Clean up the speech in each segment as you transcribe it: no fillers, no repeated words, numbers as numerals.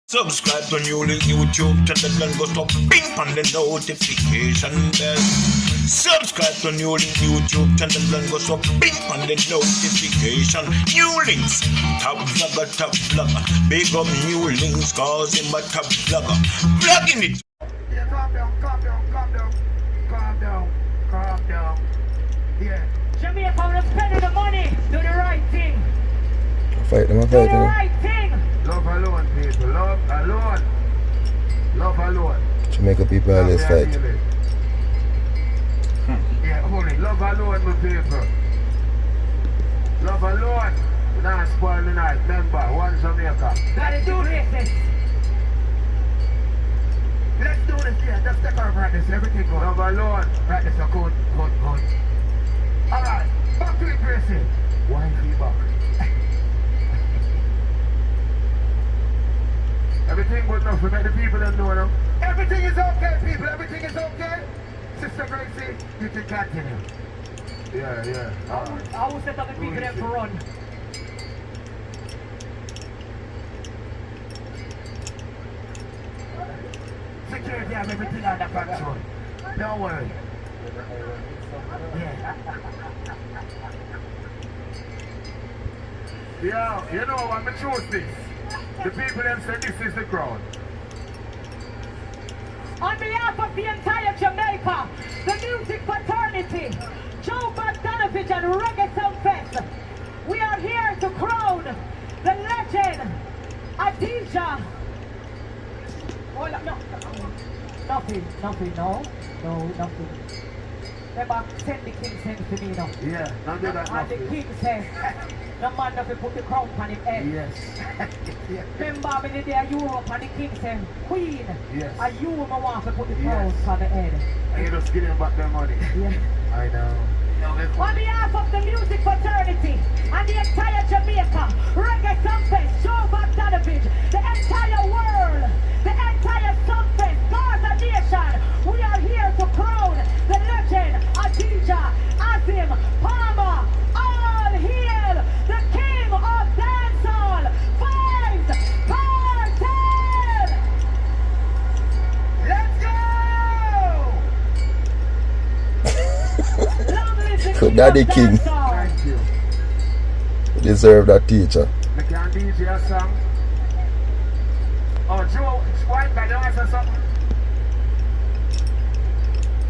Subscribe to NEWLINK YouTube channel and go to ping on the notification bell. Subscribe to NEWLINK YouTube channel and go to ping on the notification. NEWLINKs, top vlogger. Big up NEWLINKs, cause him a top vlogger. Vlogging it. Yeah, calm down. Yeah. Jamaica, we're spending the money. Do the right thing. Fight them, Do the right thing. Love alone, people. Love alone. Jamaica people always fight. Yeah, holy. Love alone, my people. Love alone. We're not spoil the night. Remember, one Jamaica. Let's do this. Let's do this, yeah. Just take our practice. Everything good. Love alone. Practice a good. Alright, back to it, Gracie. Wine feedback. Everything good enough to make the people them know now. Everything is okay, people. Everything is okay. Sister Gracie, you can continue. Yeah. I will set up the people there to run. Security have everything under control. Don't worry. Yeah, you know what? I choose this. The people them say this is the crowd. On behalf of the entire Jamaica, the music fraternity, Joe Bogdanovich and Reggae Sumfest, we are here to crown the legend, Adija. Oh, no. Nothing. Remember, send the king send to me now. Yeah, don't do that. And the king says, the man doesn't put the crown on his head. Yes. Remember, when they are Europe and the king said, Queen, yes. and you want to put the crown on the head. And you just give them back their money. Yeah. I know. On behalf of the music fraternity and the entire Jamaica, Reggae Sumfest, Joe Bogdanovich, the entire world, the entire Sumfest, Gaza Nation, we are here to crown the legend, Adija, Azim, Palmer, all hail the king of dancehall, Vybz, Kartel! Let's go! Daddy King. Thank you. Deserve that teacher. I can DJ a song. Oh, Joe, why can you answer something?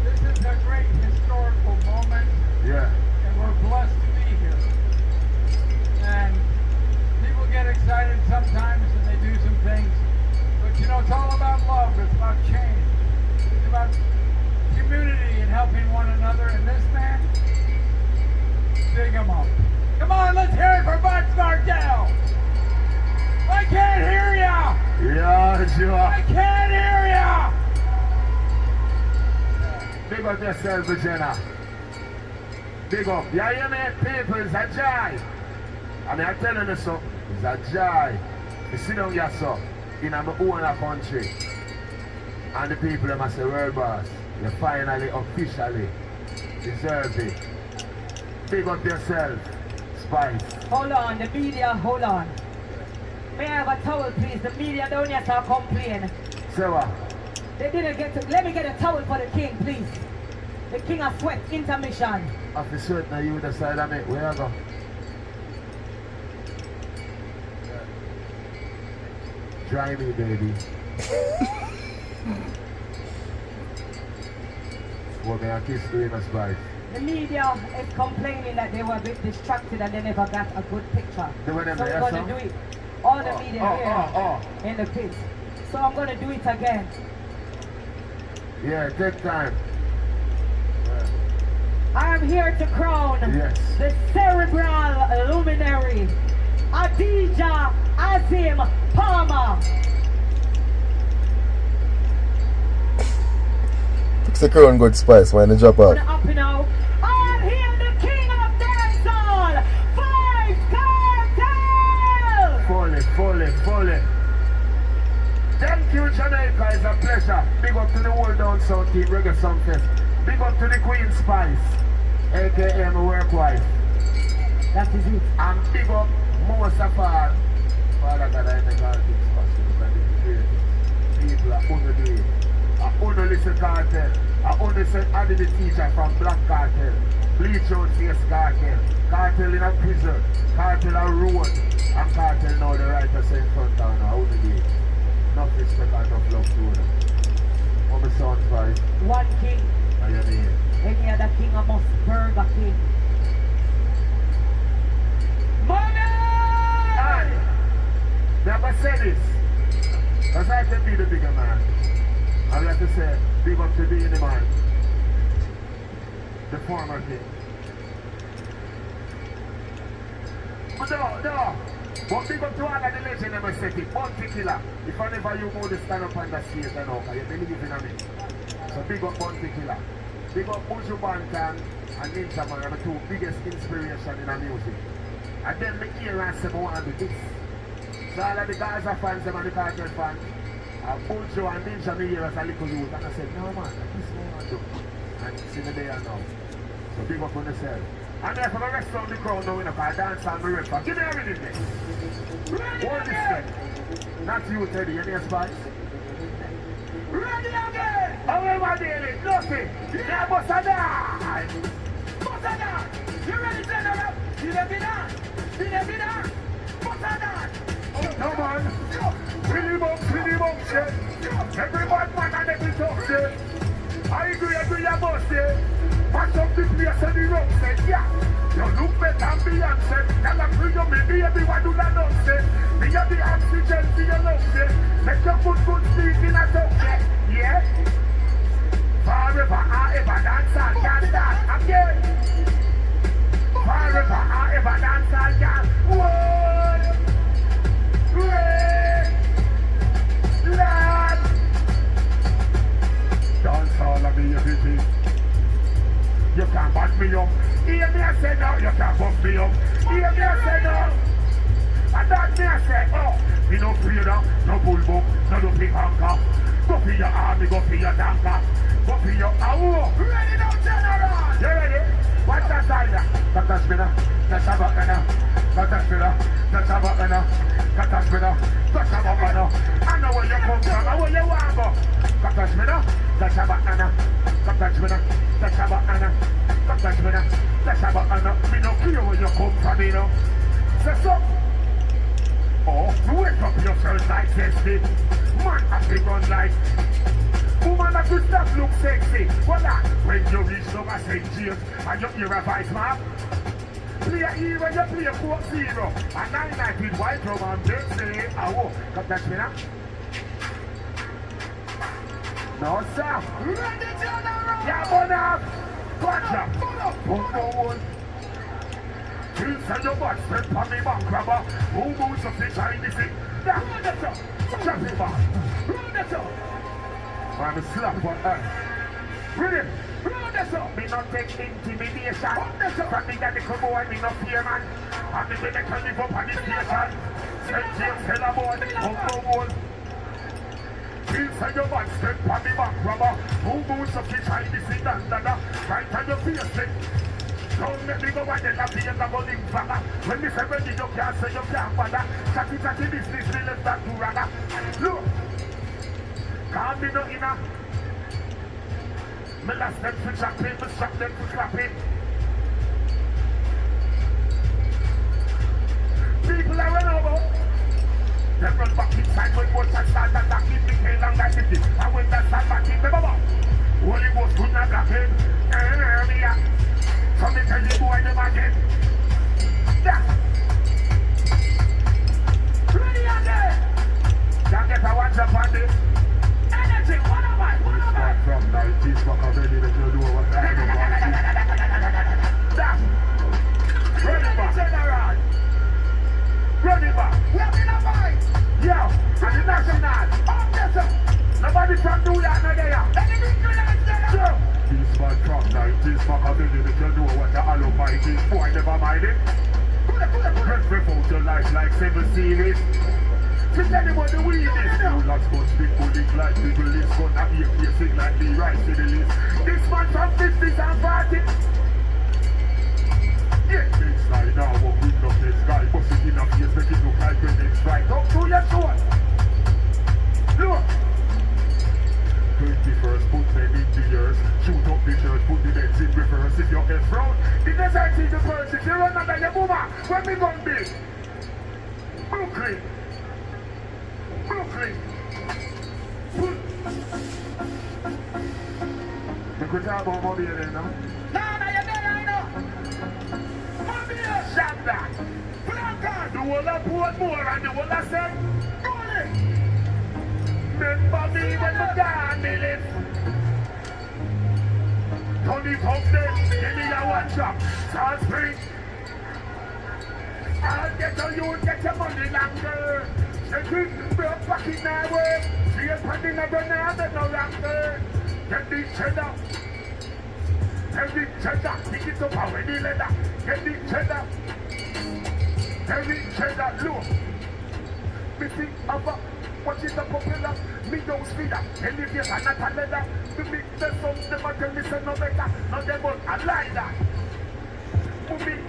This is a great historical moment, Yeah. and we're blessed to be here. And people get excited sometimes and they do some things, but you know, it's all about love, it's about change, it's about community and helping one another, and this man, dig him up. Come on, let's hear it for Vybz Kartel. I can't hear ya! Yeah, Joe. I can't hear ya! Big up yourself, Virginia. Big up. Yeah, you hear me? People, it's a joy. I mean, I'm telling you something. It's a joy. You sit down here, so, in my own country. And the people, them say, world boss, you finally, officially deserve it. Big up yourself, Spice. Hold on, the media, hold on. May I have a towel, please? The media don't have to complain. Say what? They didn't get to. Let me get a towel for the king, please. The king of sweat, intermission. After sweat, now you decide on it. Where you go? Dry me, baby. What may I kiss to in a Spice? The media is complaining that they were a bit distracted and they never got a good picture. They were So never I'm going to do it. All the media here in the pits. So I'm going to do it again. Yeah, take time. I am here to crown the cerebral luminary, Adija Azim Palmer. Fix the crown good Spice, why not drop off? Up now. I'm here, the king of dancehall, Vybz Kartel. Fully. Thank you, Jamaica. It's a pleasure. Big up to the whole down south team, Reggae Sumfest. Big up to the Queen Spice, aka my work wife. That is it. And big up most of all, Father God, I make all things possible. Kartel. I only said I did the teacher from Black Kartel. Bleach out face Kartel. Kartel in a prison. Kartel a road. And Kartel now the writer say in front of now. How do they? Enough respect and enough love to them. What my sound five? One king. How you mean? Any other king I must Burger King. Money! Aye. Never say this. Because I can be the bigger man. I have to say, big up to Beenieman, the former king. But no. But big up to all of the legend in my city. Bounty Killer. If I never you go to stand up on the stage, I know, because you believe in me. So big up Bounty Killer. Big up Buju Banton and Ninja Man are the two biggest inspiration in our music. And then me hear and say, I want to do this. So all of the guys are fans, them and the Kartel fans. Buju and Ninja me here as a little youth. And I said, no man, this is what I want to do. And see me there now. So big up on yourself. And therefore the rest of the crowd now, because Dancehall me refer. Give me everything there. Hold this thing. Not you, Teddy. You need spice? Ready again! However, daily, nothing. Yeah, bust a die. Bust a dance! You ready, General? You ready now? You ready now? Bust a dance! No man. Pretty bumps, yeah. Every bad man and every tough, yeah. I agree, I must say. Mash up the place and the road said, yeah. You look better than Beyonce. Tell them free you me, baby, what do that not say? Me have the oxygen for your lungs, yeah. Make your good speak in a tongue, yeah. Forever, I ever dance and can dance again. Forever, I ever dance and can. Whoa. Great. Lad. Dancehall of me everything. You can't back me up. Hear me I say no, you can't bump me up. Hear me I say no. And that me I say, oh, me no freedom, no bullbook, no do big anchor. Go for your army, go for your tanker. Go for your ow. Ready now, General. You ready? What's that side? Touch me now. Touch a button now. Touch me now. Touch a button now. Touch me now. Touch a button now. I know where you come from. I know where you want to go. Touch me now. Touch a button now. Touch me now. Touch a button now. Touch me now. Touch a button now. Me no care where you come from, you know. Say so. Oh, wake up yourself like sexy. Man, I think on like. Woman that you stop look sexy. Voila, when you reach over St. James and you hear a voice map. Play a hero, you play a 4-0. And 9-9 with white drum and just say, oh, come touch me now. No, sir. Ready, General! Yeah, burn up. Punch up. Boom, boom. Please send your butt, step on me back, grabber. Who moves up the Chinese thing? Run that up. Jump it back. Run that up. I'm a slap on earth. Ready? Run that up. Me not take intimidation. Run that up. From me that they come over, me not fear, man. And me when they can live up on this station. St. James, tell a boy, come on. Please send your butt, step on me back, grabber. Who moves up the Chinese thing? Right on your face, thing. Don't let me go and then I'll be in the bowling fagger. When me say ready, you can't say you can't bother. Chatty business, me left that to ragga. Look, can't be no inner. Me last them for chapping, me strap them for clapping. People are run over. They run back inside when boats and start attacking. Me tail long like it. And when that start backing, me baba. Holy Ghost could not block him. Yeah. So me tell you boy them again. Yeah. Ready again. Can't get a one jump on this. Energy, one of us. From 90s, fuck a belly that you do what I do want to. Yeah. Ready back. General. Ready back. We have been a fight. Yeah. And the national. Up there. Nobody from New York, no there. Anything you like, General. This man from 90s, fuck a belly that you do what I do want. Boy, never mind it. Let's revolt your life like 7 series. Just anyone the weed is. You lots but big bullies like people live. Gonna be a piercing like the right to the list. This man from 50s and 40s. Yeah, big slide now, what good enough this guy. Bust it in a face, make it look like when it's right. Talk to your sword. Look. 21st, put them We could talk about Mommy then, no? No, you're dead, I know. Mommy, shut that. Flanker, the whole of Portmore and the whole of St. Gully. Remember me when the gone, me live. Tony Pump them, give me a one shot. Salt Spring. I'll get on you, get your money longer. Check it, broke back in our way. See a penny never now, there's no longer. Get the cheddar. Get the cheddar. Pick it up already, leather. Get the cheddar. Get the cheddar. Look. Missing of a watch it up popular. Me don't speed up. Elevation, not a leather. To me, there's some them tell me say no better. No them but I like that. Movie.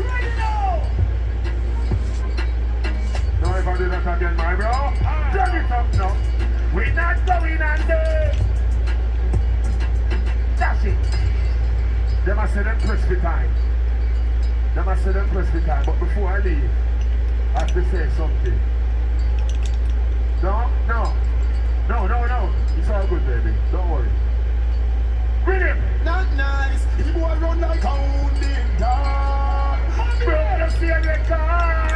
Ready now. Now if I do that again, my bro, turn it up now. We're not going under. That's it. They must say them press the time. They must say them press the time. But before I leave, I have to say something. No. It's all good, baby. Don't worry. Bring him. Not nice. He boy run like hounding dog. Bro, you see a record.